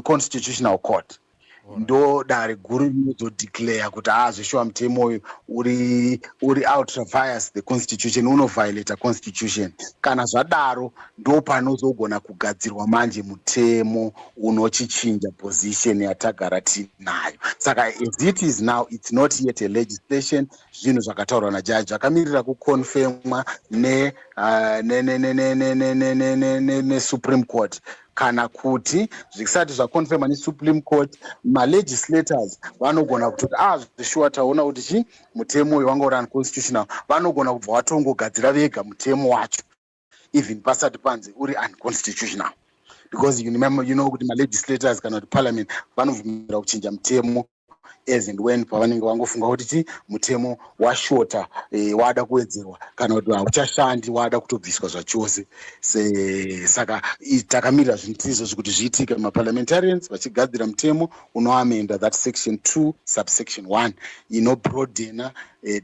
constitutional court. Ndo dare guru rinozodeclare kuti zveshuwa mutemo uyu uri ultravious the constitution, unoviolate constitution. Kana zvadaro ndo panozogona kugadzirwa manje mutemo unochichinja position yatagara tinayo. Saka as it is now, it's not yet a legislation. Zvinhu zvakataurwa najaji zvakamirira kuconfirmwa ne Supreme Court. Kana kuti zvisati zvaconfirmwa neSupreme Court, malegislators vanogona kutoti zveshuwa taona kuti mutemo uyu wanga uri unconstitutional, vanogona kubva vatongogadzira vega mutemo wacho even pasati panzi uri unconstitutional, because you know kuti malegislators kana kuti parliament vanovhumira kuchinja mutemo as and when pavanenge vangofunga kuti mutemo washota, wada kuwedzerwa kana kuti hauchashandi, wada kutobviswa zvachose. Saka takamirira zvinhu izvo kuti zviitike maparliamentarians vachigadzira mutemo unoamenda that section 2 subsection 1 inobrodena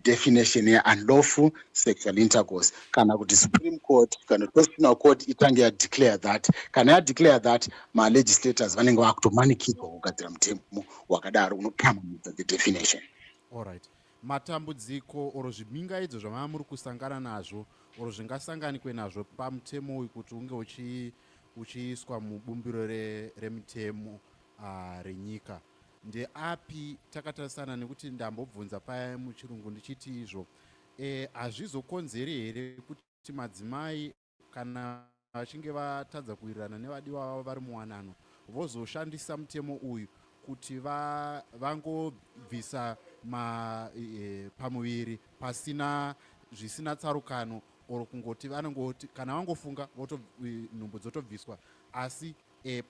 definition ye-unlawful sexual intercourse kana kuti Supreme Court kana Constitutional Court itange yadeclare that. Kana yadeclare that, ma-legislators vanenge vakutomanikidzwa kugadzira mutemo wakadaro unopamanidza the definition. Alright. Matambudziko oro zvimingaidzo zvamava muri kusangana nazvo oro zvingasanganikwe nazvo pamutemo uyu kuti unge uchiiswa mubumbiro remitemo renyika ndeapi? Takatarisana nekuti ndambobvunza paya muchirungu ndichiti izvo hazvizokonzeri here kuti madzimai kana vachinge vatadza kuwirirana nevadiwa vavo vari muwanano vozoshandisa mutemo uyu kuti vangobvisa pamuviri pasina zvisina tsarukano oro kungoti vanongoti kana vangofunga nhumbu dzotobviswa asi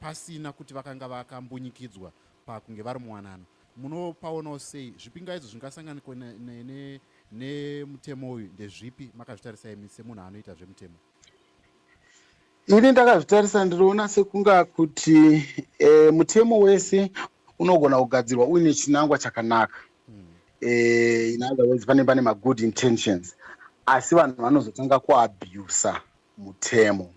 pasina kuti vakanga vakambunyikidzwa pakunge vari muwanano. Munopaonawo sei zvipingaidzo zvingasanganikwa nemutemo uyu ndezvipi makazvitarisa imi semunhu anoita zvemutemo? Ini ndakazvitarisa ndinoona sekunga kuti mutemo wese unogona kugadzirwa uine chinangwa chakanaka. In other words, pane ma-good intentions, asi vanhu vanozotanga kuabusa mutemo.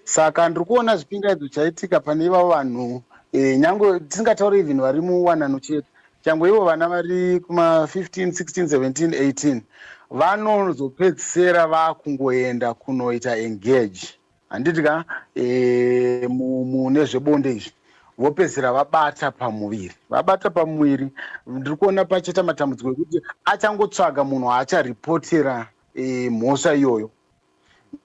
Saka ndiri kuona zvipingaidzo chaitika pane ivavo vanhu nyange tisingatauri even vari muwanano chete, changwe ivo vana vari kuma-15, 16, 17, 18 vanozopedzisira vakungoenda kunoita engage handitika nezvebonde izvi vopedzisira vabata pamuviri. Ndiri kuona pachaita matambudziko ekuti achangotsvaga munhu aacharipotera mhosva iyoyo.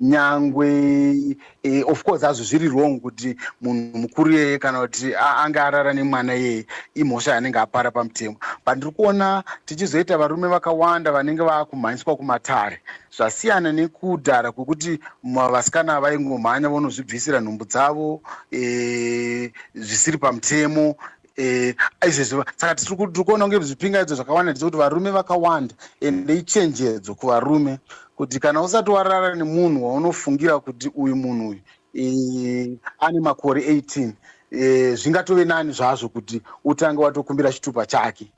Nyangwe of course hazvo zviri wrong kuti munhu mukuru yeye kana kuti ange arara nemwana yeye imhosva yanenge apara pamutemo, but ndiri kuona tichizoita varume vakawanda vanenge vakumhanyiswa kumatare, zvasiyana nekudhara kwekuti vasikana vaingomhanya vonozvibvisira nhumbu dzavo zvisiri pamutemo. Izvezvo saka tiri kuona kunge zvipingaidzo zvakawanda ndizvokuti varume vakawanda ende ichenjedzo kuvarume kuti kana usati warara nemunhu waunofungira kuti uyu munhu uyu ane makore 18 zvingatove nani zvazvo kuti utange watokumbira chitupa chake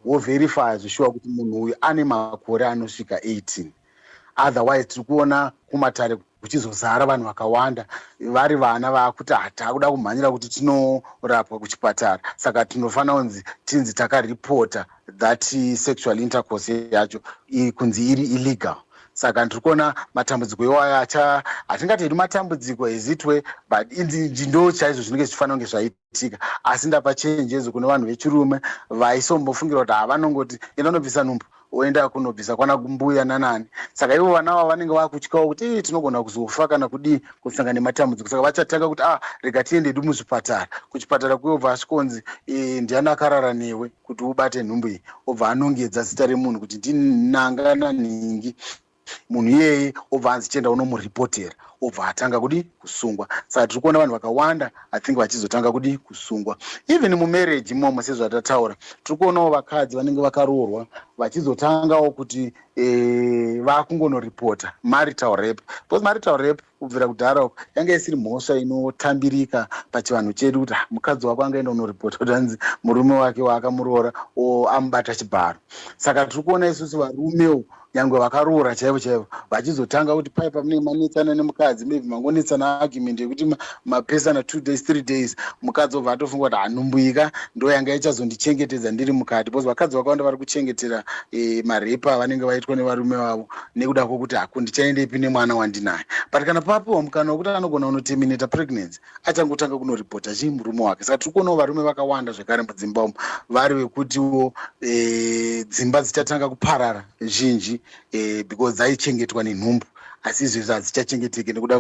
woverifya zvishuwa kuti munhu uyu ane makore anosvika 18. Otherwise tiri kuona kumatare kuchizozara vanhu vakawanda vari vana vakuti hatakuda kumhanyira kuti tinorapwa kuchipatara, saka tinofanira kunzi tinzi takaripota that sexual intercourse yacho kunzi iri illegal. Saka ndiri kuona matambudziko iwayo hatingatedi matambudziko ezitwe, but ndo chaizvo zvinenge zvichifanira kunge zvaitika, asi ndapa chenjedzo kune vanhu vechirume vaisombofungira kuti havanongoti enda unobvisa nhumbu oenda kunobvisa kwana mbuya nanani. Saka ivo vana ava vanenge vakutyawo kuti tinogona kuzofa kana kudii kusangana nematambudziko, saka vachatanga kuti rega tiendedu muzvipatara. Kuchipatara kuyobva asvikonzi ndiani akarara newe kuti ubate nhumbu iyi, obva anongedza zita remunhu kuti ndinanga nanhingi munhu iyeye, obva anzi chienda unomuripotera, obva atanga kudi kusungwa. Saka tiri kuona vanhu vakawanda I think vachizotanga kudi kusungwa. Even mumarriage imomo sezvatataura tiri kuonawo vakadzi vanenge vakaroorwa vachizotangawo kuti vakungonoripota marital rape, because marital rape kubvira kudhara uko yanga isiri mhosva inotambirika pachivanhu chedu kuti mukadzi wako angaenda unoripota kuti anzi murume wake waakamuroora amubata chibharo. Saka tiri kuona isusu varumewo nyangwe vakaroora chaivo chaivo vachizotanga kuti paipa munenge manetsana nemukadzi, maybe mangonetsana argument yekuti mapesana 2 days 3 days, mukadzi obva atofunga kuti hanumbuika ndo yanga ichazondichengetedza ndiri mukati, because vakadzi vakawanda vari kuchengetera marepa vanenge vaitwa nevarume vavo nekuda kwokuti hakundichaendepi nemwana wandinaye. But kana papiwa mukana wekuti anogona kunoterminata pregnancy achangotanga kunoripota chii murume wake. Saka tiri kuonawo varume vakawanda zvekare mudzimba umo vari vekutiwo dzimba dzichatanga kuparara zhinji because dzaichengetwa nenhumbu, asi izvezvi hadzichachengeteki nekuda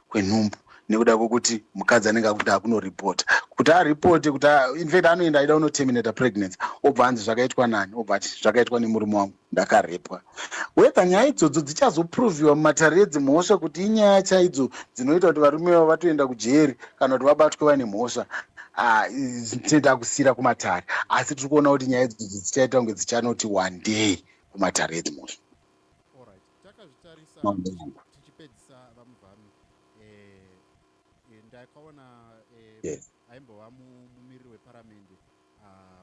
kwenhumbu, nekuda kwokuti mukadzi anenge akuti akunoripota kuti aripote kuti in fact anoenda aida unoterminata pregnancy, obva anzi zvakaitwa nani, obva ati zvakaitwa nemurume wangu ndakarepwa. Whether nyaya idzodzo dzichazopruviwa mumatare edzimhosva kuti inyaya chaidzo dzinoita kuti varume vavo vatoenda kujeri kana kuti vabatwe vane mhosva, tinoda kusiyira kumatare, asi tiri kuona kuti nyaya idzodzo dzichaita kunge dzichanoti one day kumatare edzimhosva. Takazvitarisa tichipedzisa vamuvhami ndakaona aimbova mumiriri weparamende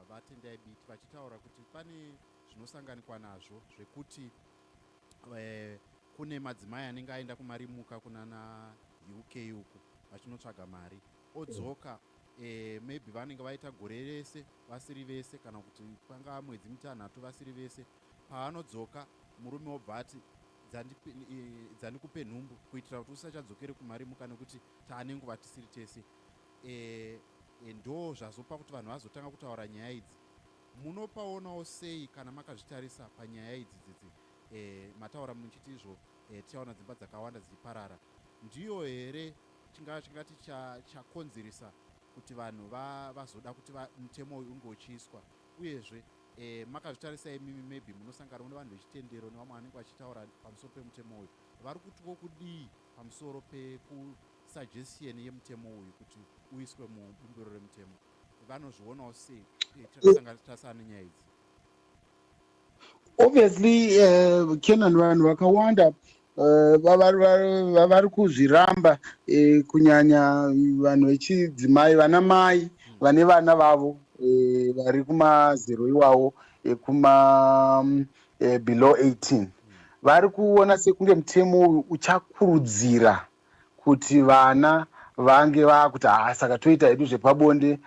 vatendai biti vachitaura kuti pane zvinosanganikwa nazvo zvekuti kune madzimai anenge aenda kumarimuka kunana UK uku vachinotsvaga mari odzoka maybe vanenge vaita gore rese vasiri vese kana kuti panga mwedzi mitanhatu vasiri vese. Paanodzoka murume obva ati dzandikupe nhumbu kuitira kuti usachadzokere kumarimuka nekuti taane nguva tisiri tese. Ndo zvazopa kuti vanhu vazotanga kutaura nyaya idzi. Munopaonawo sei kana makazvitarisa panyaya idzi mataura muchiti izvo tichaona dzimba dzakawanda dzichiparara? Ndiyo here chingati chakonzeresa kuti vanhu vazoda kuti mutemo uyu unge uchiiswa? Uyezve makazvitarisa imimi maybe munosangana nevanhu vechitendero nevamwe vanenge vachitaura pamusoro pemutemo uyu, vari kutiko kudii pamusoro pekusuggestion yemutemo uyu kuti uiswe mubumbiro remutemo? Vanozvionawo sei tasangana nenyaya idzi? Obviously Kenan, vanhu vakawanda vari kuzviramba, kunyanya vanhu vechidzimai, vana mai vane vana vavo vari kumazero iwawo ekuma below 18 vari kuona sekunge mutemo uyu uchakurudzira kuti vana vange vakuti saka toita hedu zvepabonde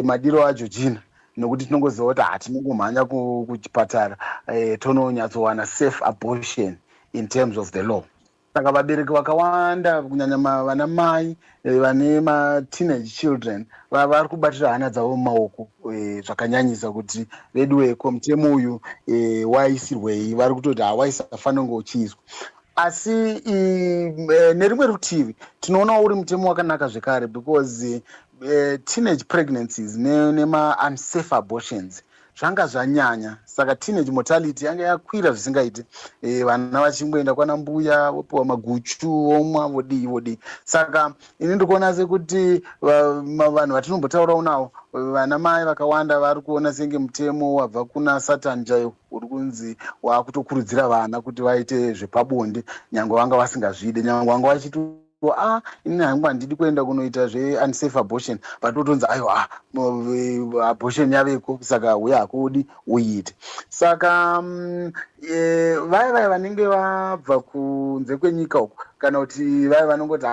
madiro aJorgina, nokuti tinongoziva kuti hatinongomhanya kuchipatara tononyatsowana safe abortion in terms of the law. Saka vabereki vakawanda kunyanya vana mai vane ma-teenage children vari kubatira hana dzavo mumaoko zvakanyanyisa kuti veduweko mutemo uyu waisirwei, vari kutoti hawaisafanira kunge uchiiswa. Asi nerimwe rutivi tinoona uri mutemo wakanaka zvekare, because teenage pregnancies nema-unsafe abortions zvanga zvanyanya, saka teenage mortality yanga yakwira zvisingaiti. Vana vachingoenda kwana mbuya vopiwa maguchu vomwa vodii. Saka ini ndikuona sekuti vanhu vatinombotaurawo navo, vana mai vakawanda vari kuona senge mutemo wabva kuna Satan chaiwo uri kunzi wakutokurudzira vana kuti vaite zvepabonde nyangwe vanga vasingazvide, nyangwe vanga vachiti ini hangu handidi kuenda kunoita zve-unsafe abortion, patotonzi aiwa abortion yaveko, saka uye hakudi uyiite. Saka vaya vanenge vabva kunze kwenyika uku, kana kuti vaya vanongoti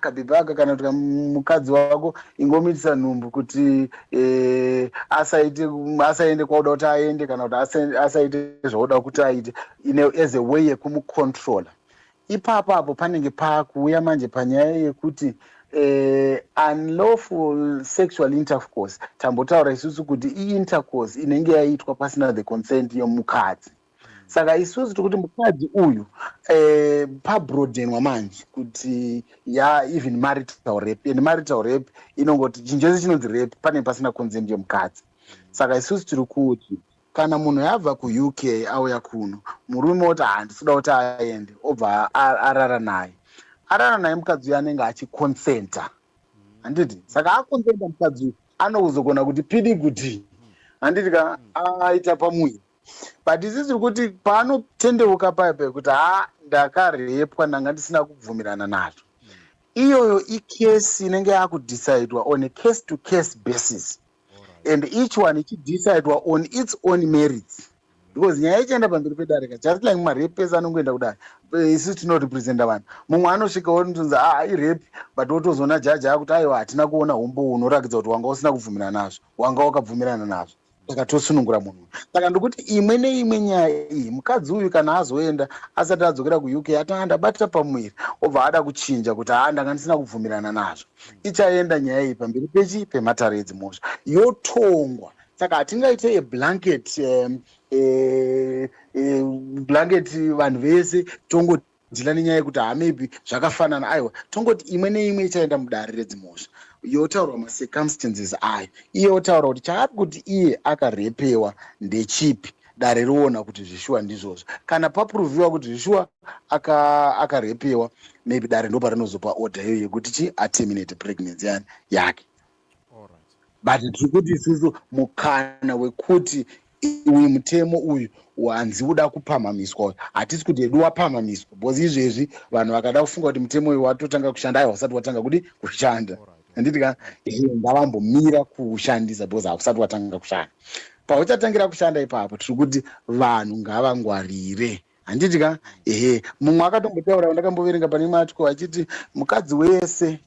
kabhebhe aka, kana kuti mukadzi wako ingomitisa nhumbu kuti asaende kwauda kuti aende, kana kuti asaite zvauda kuti aite, as a way yekumucontrola. Ipapo panenge pakuuya manje panyaya yekuti unlawful sexual intercourse, tambotaura isusu kuti i-intercourse inenge yaitwa pasina the consent yomukadzi. Saka isusu tikuti mukadzi uyu pabroadenwa manje kuti even marital rape, and marital rape inongoti chinjese chinonzi rape pane pasina consent yomukadzi. Saka isusu tiri kuti kana munhu yabva kuUK auya kuno, murume oti handisida kuti aende, obva arara naye mukadzi uyu anenge achikonsenta, handiti? Saka akonsenta mukadzi uyu anozogona kuti pidi kuti handiti ka aita pamuiri. But isisi kuti paanotendeuka paipe kuti ndakarepwa ndanga ndisina kubvumirana nazvo, iyoyo ikesi inenge yakudecidwa on a case to case basis, and each one ichidecidwa on its own merits, because nyaya ichienda pamberi pedarika, just like marepesi anongoenda kudai, isusu tinorepresenta vanhu. Mumwe anosvika otonzi irepi, but otozoona jaji akuti aiwa hatina kuona umbo unorakidza kuti wanga usina kubvumirana nazvo, wanga wakabvumirana nazvo, saka tosunungura munhu. Saka ndikuti imwe neimwe nyaya iyi, mukadzi uyu kana azoenda asati adzokera kuUK atanga ndabatira pamwiri, obva ada kuchinja kuti ndanga ndisina kubvumirana nazvo, ichaenda nyaya iyi pamberi pematare edzimhosva yotongwa. Saka hatingaite blanket vanhu vese tongodhila nenyaya yekuti maybe zvakafanana, aiwa tongoti imwe neimwe ichaenda mudare redzimhosva, yotaurwa macircumstances ayo, iye otaura kuti chaari kuti iye akarepewa ndechipi, dare roona kuti zvishuwa ndizvozvo. Kana papruviwa kuti zvishuwa akarepewa, maybe dare ndo parinozopa order iyo yekuti aterminate pregnancy yake. But tiri kuti isusu mukana wekuti uyu mutemo uyu wanzi uda kupamhamiswa, hatisi kuti hedu wapamhamiswa, because izvezvi vanhu vakada kufunga kuti mutemo uyu watotanga kushanda, aiwa usati watanga kushanda, handiti ka ngavambomira kuushandisa because hausati watanga kushanda. pauchatangira kushanda ipapo tiri kuti vanhu ngavangwarire handiti ka mumwe akatombotaura wandakamboverenga pane matiko achiti mukadzi wese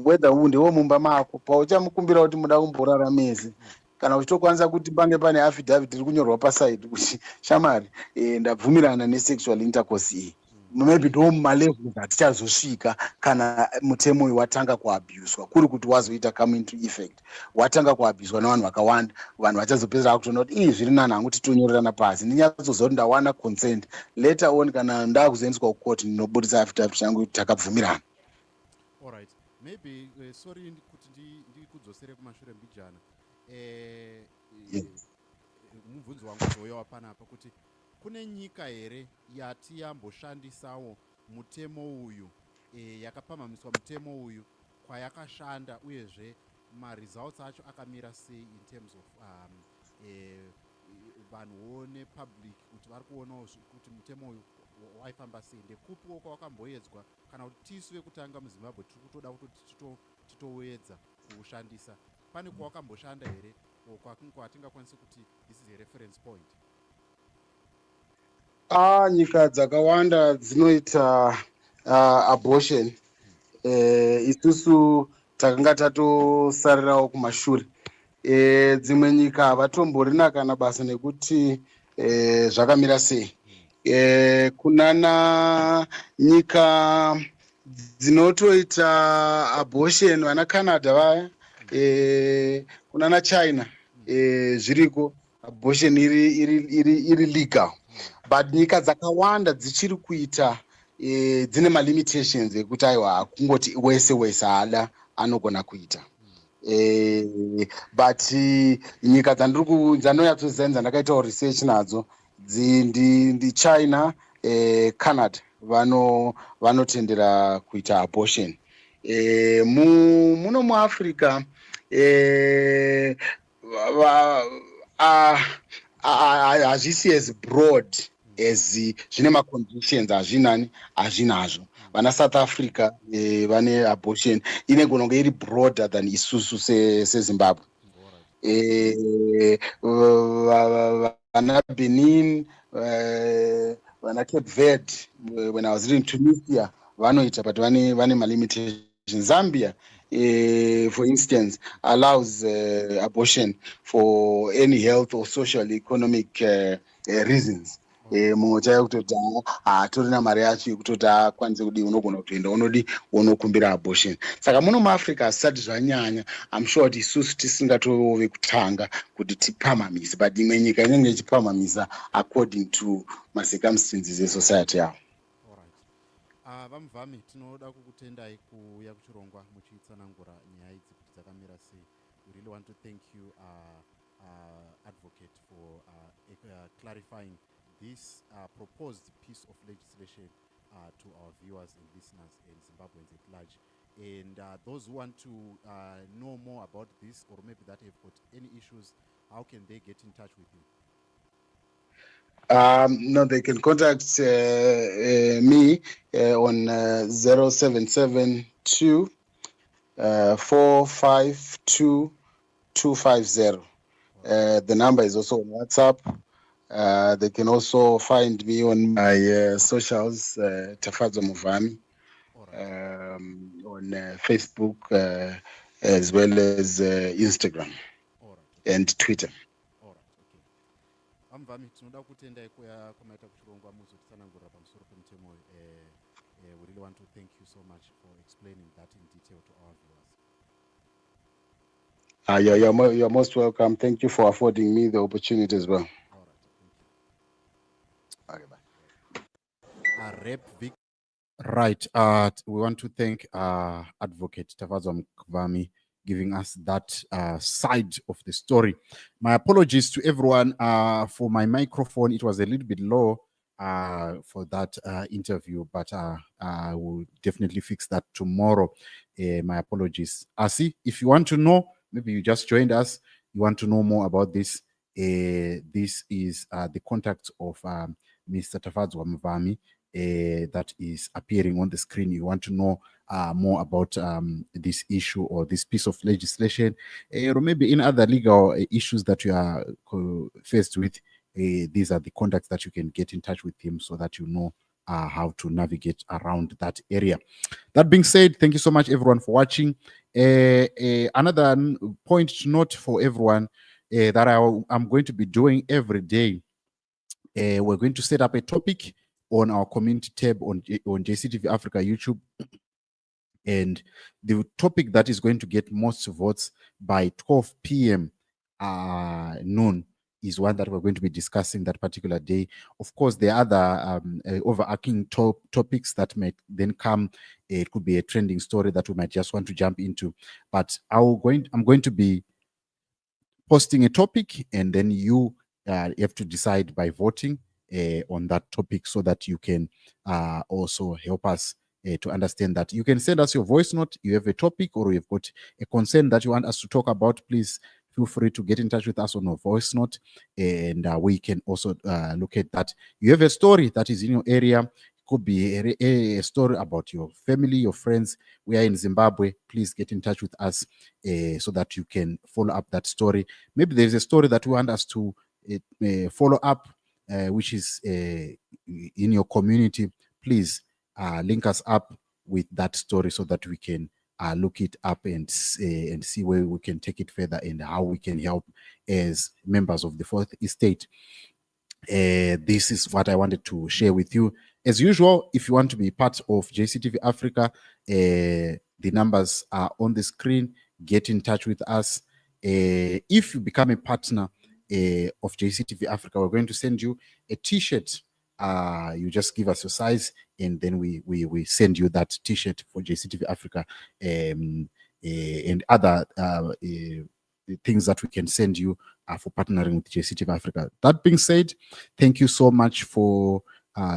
wedha uwu ndewo mumba mako pauchamukumbira kuti muda kumborara mese kana uchitokwanisa kuti pange pane affidavit iri kunyorwa pasaidi kuti shamari ndabvumirana nesexual intercourse iyi maybe ndo mumalevels atichazosvika kana mutemo uyu watanga kuabhuswa kuri kuti wazoita come into effect watanga kuabhuswa navanhu vakawanda vanhu vachazopedzera kutoona kuti zviri nani hangu titonyorerana pasi ndinyatsoziva kuti ndawana consent later on kana ndakuzoendeswa kukoti ndinobudisa affidavit yangu kuti takabvumirana. Alright, maybe sorry kuti ndikudzosere kumashure mbijana mubvunzo wangu zoyawa panapa kuti kune nyika here yati yamboshandisawo mutemo uyu yakapamhamiswa mutemo uyu kwayakashanda uyezve maresults acho akamira sei in terms of vanhuwo nepublic kuti vari kuonawo kuti mutemo uyu waifamba sei ndekupiwo kwawakamboedzwa kana kuti tisu vekutanga muzimbabwe tiri kutoda kuti titowedza kuushandisa pane kwawakamboshanda here kwatingakwanisa kuti this is a reference point? Nyika dzakawanda dzinoita abortion isusu takanga tatosarirawo kumashure. Dzimwe nyika havatomborina kana basa nekuti zvakamira sei. Kunana nyika dzinotoita abortion vana Canada vaya kunana China zviriko abortion iri legal. But nyika dzakawanda dzichiri kuita dzine malimitations ekuti aiwa kungoti wese haada anogona kuita. But nyika dzandinoyatsozani dzandakaitawo research nadzo ndi China, Canada vanotendera kuita abortion. Muno muAfrica hazvisi as broad as zvine maconditions hazvinazvo. Vana South Africa vane abortion inegona kunge iri broader than isusu seZimbabwe. Vana Benin, vana Cape Verde, when I was in Tunisia vanoita but vane malimitations. Zambia for instance allows abortion for any health or social economic reasons. Mumwe chaiyo kutoti hatorina mari yacho yekutoti akwanise kudi unogona kutoenda unokumbira abortion. Saka muno muAfrica hasisati zvanyanya. I'm sure kuti isusu tisingatove kutanga kuti tipamhamisa, but imwe nyika inenge ichipamhamisa according to macircumstances esociety yavo. Vamuvhami tinoda kukutendai kuuya kuchirongwa muchitsanangura nyaya idzi kuti dzakamira sei. We really want to thank you advocate for clarifying this proposed piece of legislation to our viewers and listeners and Zimbabweans at large. And those who want to know more about this, or maybe that have got any issues, how can they get in touch with you? No, they can contact me on 0772 452 250. The number is also on WhatsApp. They can also find me on my socials, Tafadzo Muvhami, on Facebook as well as Instagram and Twitter. Vamuvhami tinoda kutendai kuya kwamaita kuchirongwa muzotitsanangurira pamusoro pemutemo. We really want to thank you so much for explaining that in detail to our viewers. You're most welcome. Thank you for affording me the opportunity as well. All right, thank you. Right. We want to thank Advocate Tafadzo Muvhami giving us that side of the story. My apologies to everyone for my microphone. It was a little bit low for that interview, but I will definitely fix that tomorrow. My apologies. Asi, if you want to know, maybe you just joined us, you want to know more about this, this is the contact of Mr. Tafadzo Muvhami. that is appearing on the screen, you want to know more about this issue or this piece of legislation, or maybe in other legal issues that you are faced with, these are the contacts that you can get in touch with him so that you know how to navigate around that area. That being said, thank you so much, everyone, for watching. Another point to note for everyone that I'm going to be doing every day. We're going to set up a topic on our community tab on JCTV Africa YouTube. And the topic that is going to get most votes by 12 p.m. Noon is one that we're going to be discussing that particular day. Of course, there are other overarching topics that might then come. It could be a trending story that we might just want to jump into. But I'm going to be posting a topic, and then you have to decide by voting on that topic so that you can also help us to understand that. You can send us your voice note. You have a topic or you've got a concern that you want us to talk about, please feel free to get in touch with us on a voice note, and we can also look at that. You have a story that is in your area. Could be a story about your family, your friends. We are in Zimbabwe. Please get in touch with us so that you can follow up that story. Maybe there's a story that you want us to follow up, which is in your community. Please link us up with that story so that we can look it up and see where we can take it further and how we can help as members of the Fourth Estate. This is what I wanted to share with you. As usual, if you want to be part of JCTV Africa, the numbers are on the screen. Get in touch with us. If you become a partner of JCTV Africa, we're going to send you a t-shirt. You just give us your size, and then we send you that t-shirt for JCTV Africa, and other things that we can send you for partnering with JCTV Africa. That being said, thank you so much for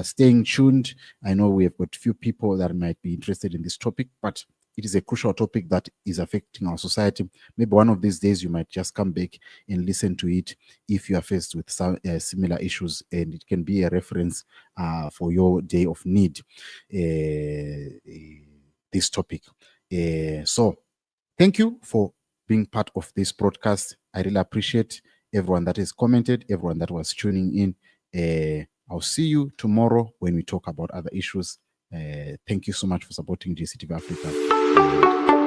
staying tuned. I know we have got a few people that might be interested in this topic, but it is a crucial topic that is affecting our society. Maybe one of these days you might just come back and listen to it if you are faced with some similar issues, and it can be a reference for your day of need, this topic. So thank you for being part of this broadcast. I really appreciate everyone that has commented, everyone that was tuning in. I'll see you tomorrow when we talk about other issues. Thank you so much for supporting JCTV Africa.